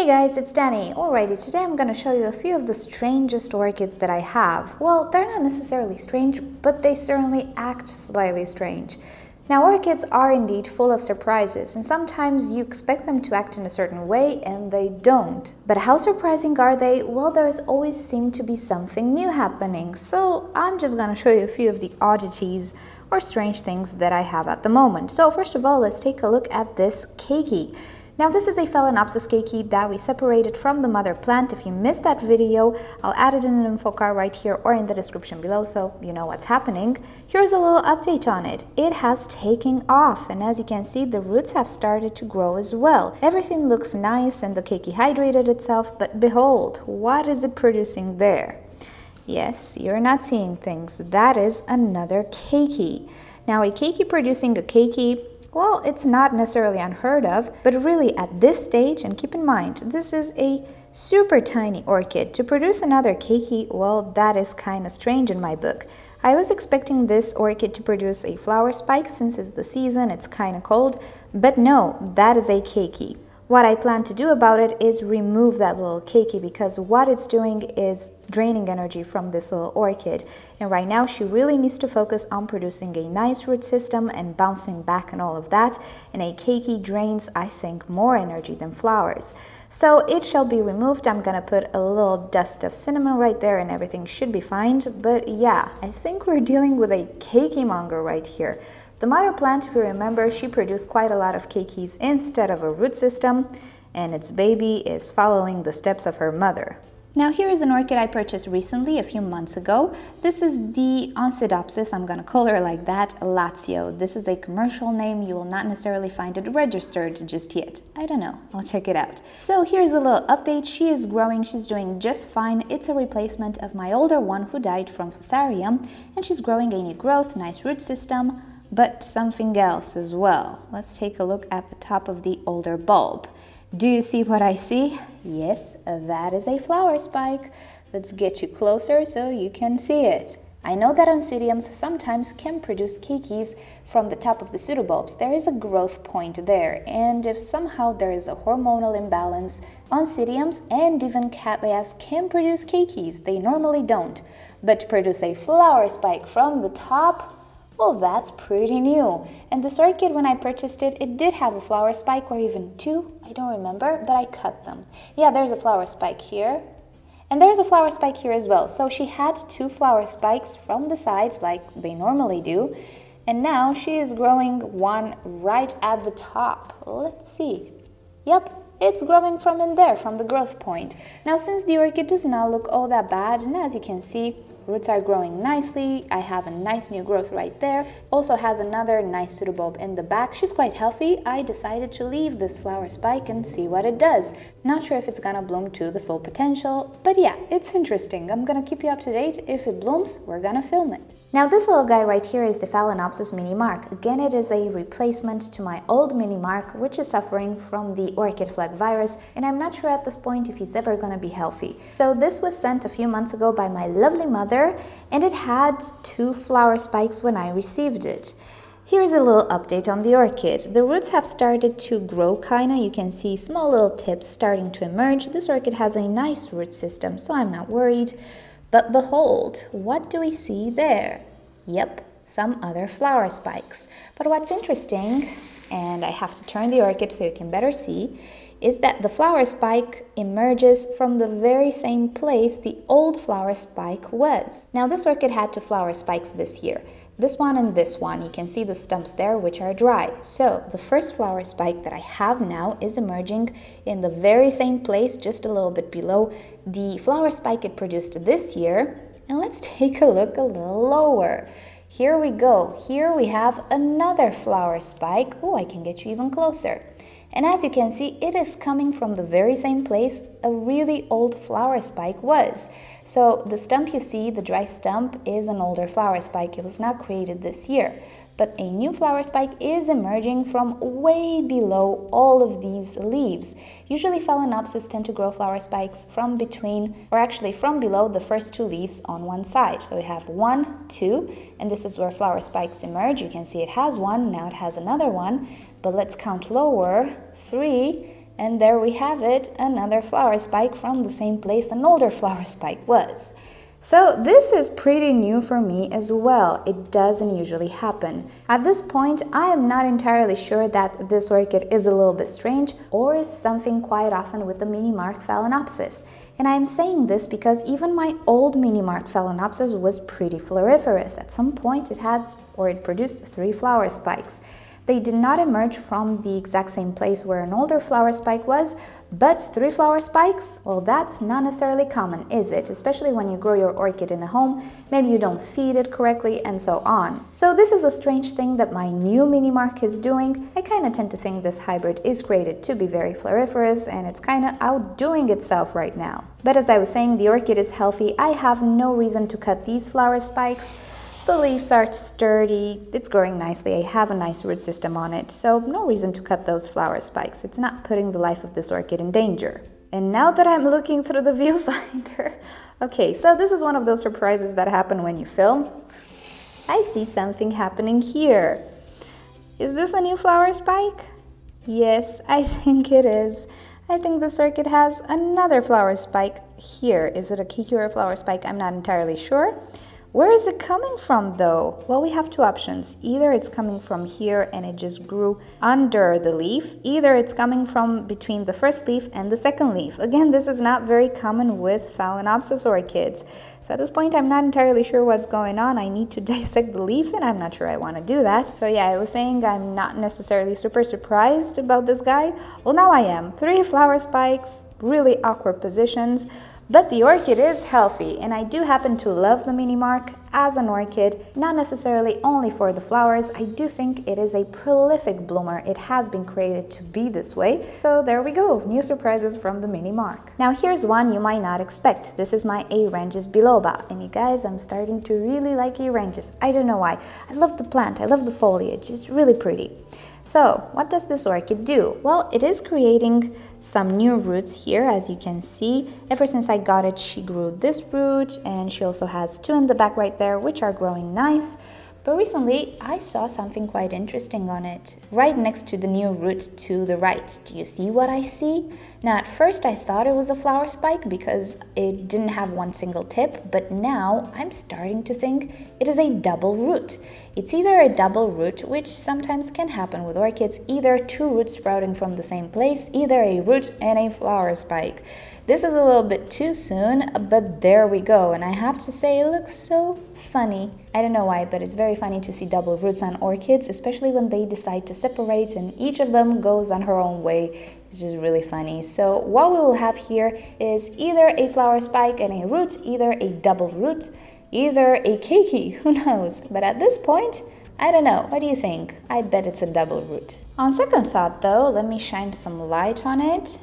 Hey guys, it's Danny. Alrighty, today I'm going to show you a few of the strangest orchids that I have. Well, they're not necessarily strange, but they certainly act slightly strange. Now, orchids are indeed full of surprises, and sometimes you expect them to act in a certain way and they don't. But how surprising are they? Well, there's always seemed to be something new happening, so I'm just going to show you a few of the oddities or strange things that I have at the moment. So first of all, let's take a look at this Keiki. Now this is a Phalaenopsis Keiki that we separated from the mother plant. If you missed that video, I'll add it in an info card right here or in the description below so you know what's happening. Here's a little update on it. It has taken off, and as you can see, the roots have started to grow as well. Everything looks nice and the Keiki hydrated itself, but behold, what is it producing there? Yes, you're not seeing things. That is another Keiki. Now a Keiki producing a Keiki, well, it's not necessarily unheard of, but really at this stage, and keep in mind, this is a super tiny orchid. To produce another Keiki, well, that is kind of strange in my book. I was expecting this orchid to produce a flower spike since it's the season, it's kind of cold, but no, that is a Keiki. What I plan to do about it is remove that little Keiki because what it's doing is draining energy from this little orchid, and right now she really needs to focus on producing a nice root system and bouncing back and all of that, and a Keiki drains, I think, more energy than flowers. So it shall be removed. I'm gonna put a little dust of cinnamon right there and everything should be fine, but yeah, I think we're dealing with a Keiki monger right here. The mother plant, if you remember, she produced quite a lot of Keikis instead of a root system, and its baby is following the steps of her mother. Now here is an orchid I purchased recently, a few months ago. This is the Oncidium, I'm gonna call her like that, Lazio. This is a commercial name, you will not necessarily find it registered just yet. I don't know, I'll check it out. So here's a little update. She is growing, she's doing just fine. It's a replacement of my older one who died from Fusarium, and she's growing a new growth, nice root system, but something else as well. Let's take a look at the top of the older bulb. Do you see what I see? Yes, that is a flower spike. Let's get you closer so you can see it. I know that Oncidiums sometimes can produce Keikis from the top of the pseudobulbs. There is a growth point there, and if somehow there is a hormonal imbalance, Oncidiums and even Cattleyas can produce Keikis. They normally don't, but to produce a flower spike from the top, well, that's pretty new. And this orchid, when I purchased it, it did have a flower spike, or even two, I don't remember, but I cut them. Yeah, there's a flower spike here, and there's a flower spike here as well. So she had two flower spikes from the sides like they normally do, and now she is growing one right at the top. Let's see. Yep, it's growing from in there, from the growth point. Now, since the orchid does not look all that bad, and as you can see, roots are growing nicely. I have a nice new growth right there. Also has another nice pseudobulb in the back. She's quite healthy. I decided to leave this flower spike and see what it does. Not sure if it's gonna bloom to the full potential, but yeah, it's interesting. I'm gonna keep you up to date. If it blooms, we're gonna film it. Now this little guy right here is the Phalaenopsis Mini Mark. Again, it is a replacement to my old Mini Mark, which is suffering from the orchid flag virus, and I'm not sure at this point if he's ever gonna be healthy. So this was sent a few months ago by my lovely mother, and it had two flower spikes when I received it. Here's a little update on the orchid. The roots have started to grow kinda. You can see small little tips starting to emerge. This orchid has a nice root system, so I'm not worried. But behold, what do we see there? Yep, some other flower spikes. But what's interesting, and I have to turn the orchid so you can better see, is that the flower spike emerges from the very same place the old flower spike was. Now this orchid had two flower spikes this year. This one and this one, you can see the stumps there which are dry. So the first flower spike that I have now is emerging in the very same place, just a little bit below the flower spike it produced this year. And let's take a look a little lower. Here we go. Here we have another flower spike. Oh, I can get you even closer. And as you can see, it is coming from the very same place a really old flower spike was. So the stump you see, the dry stump, is an older flower spike. It was not created this year. But a new flower spike is emerging from way below all of these leaves. Usually Phalaenopsis tend to grow flower spikes from between, or actually from below the first two leaves on one side. So we have 1, 2, and this is where flower spikes emerge. You can see it has one, now it has another one, but let's count lower, 3, And there we have it, another flower spike from the same place an older flower spike was. So this is pretty new for me as well. It doesn't usually happen. At this point, I am not entirely sure that this orchid is a little bit strange or is something quite often with the Mini Mark Phalaenopsis. And I am saying this because even my old Mini Mark Phalaenopsis was pretty floriferous. At some point it produced 3 flower spikes. They did not emerge from the exact same place where an older flower spike was, but 3 flower spikes? Well, that's not necessarily common, is it? Especially when you grow your orchid in a home, maybe you don't feed it correctly, and so on. So this is a strange thing that my new Mini Mark is doing. I kind of tend to think this hybrid is created to be very floriferous, and it's kind of outdoing itself right now. But as I was saying, the orchid is healthy. I have no reason to cut these flower spikes. The leaves are sturdy, it's growing nicely, I have a nice root system on it, so no reason to cut those flower spikes. It's not putting the life of this orchid in danger. And now that I'm looking through the viewfinder, okay, so this is one of those surprises that happen when you film. I see something happening here. Is this a new flower spike? Yes, I think it is. I think this orchid has another flower spike here. Is it a Keiki or a flower spike? I'm not entirely sure. Where is it coming from though? Well, we have 2 options. Either it's coming from here and it just grew under the leaf, either it's coming from between the first leaf and the second leaf. Again, this is not very common with Phalaenopsis orchids. So at this point, I'm not entirely sure what's going on. I need to dissect the leaf and I'm not sure I want to do that. So yeah, I was saying I'm not necessarily super surprised about this guy. Well, now I am. 3 flower spikes, really awkward positions. But the orchid is healthy, and I do happen to love the Mini Mark as an orchid, not necessarily only for the flowers. I do think it is a prolific bloomer. It has been created to be this way. So there we go, new surprises from the Mini Mark. Now here's one you might not expect. This is my Aerangis biloba, and you guys, I'm starting to really like Aerangis. I don't know why. I love the plant, I love the foliage, it's really pretty. So, what does this orchid do? Well, it is creating some new roots here, as you can see. Ever since I got it, she grew this root, and she also has 2 in the back right there, which are growing nice. But recently, I saw something quite interesting on it, right next to the new root to the right. Do you see what I see? Now, at first, I thought it was a flower spike because it didn't have one single tip, but now I'm starting to think it is a double root. It's either a double root, which sometimes can happen with orchids, either 2 roots sprouting from the same place, either a root and a flower spike. This is a little bit too soon, but there we go, and I have to say it looks so funny. I don't know why, but it's very funny to see double roots on orchids, especially when they decide to separate and each of them goes on her own way. It's just really funny. So what we will have here is either a flower spike and a root, either a double root, either a keiki, who knows? But at this point, I don't know. What do you think? I bet it's a double root. On second thought though, let me shine some light on it.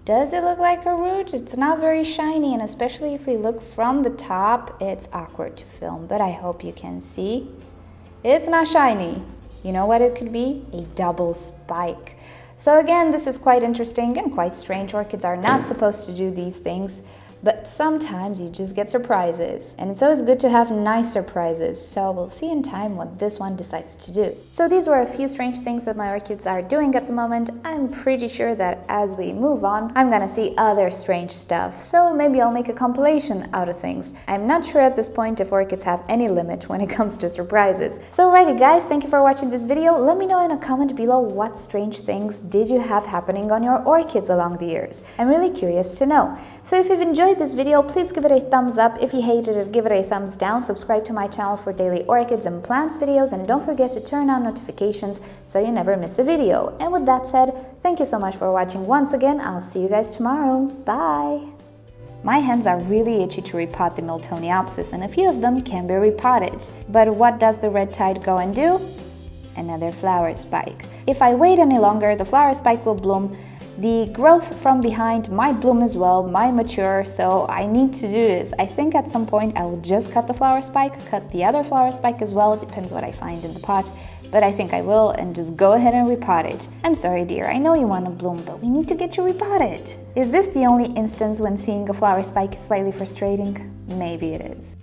Does it look like a root? It's not very shiny, and especially if we look from the top, it's awkward to film, but I hope you can see. It's not shiny. You know what it could be? A double spike. So again, this is quite interesting and quite strange. Orchids are not supposed to do these things, but sometimes you just get surprises, and it's always good to have nice surprises. So we'll see in time what this one decides to do. So these were a few strange things that my orchids are doing at the moment. I'm pretty sure that as we move on, I'm gonna see other strange stuff. So maybe I'll make a compilation out of things. I'm not sure at this point if orchids have any limit when it comes to surprises. So alrighty guys, thank you for watching this video. Let me know in a comment below what strange things did you have happening on your orchids along the years. I'm really curious to know. So if you've enjoyed this video, please give it a thumbs up. If you hated it, give it a thumbs down. Subscribe to my channel for daily orchids and plants videos, and don't forget to turn on notifications so you never miss a video. And with that said, thank you so much for watching once again. I'll see you guys tomorrow. Bye! My hands are really itchy to repot the Phalaenopsis, and a few of them can be repotted. But what does the red tide go and do? Another flower spike. If I wait any longer, the flower spike will bloom. The growth from behind might bloom as well, might mature, so I need to do this. I think at some point I will just cut the flower spike, cut the other flower spike as well. It depends what I find in the pot, but I think I will, and just go ahead and repot it. I'm sorry dear, I know you want to bloom, but we need to get you repotted. Is this the only instance when seeing a flower spike is slightly frustrating? Maybe it is.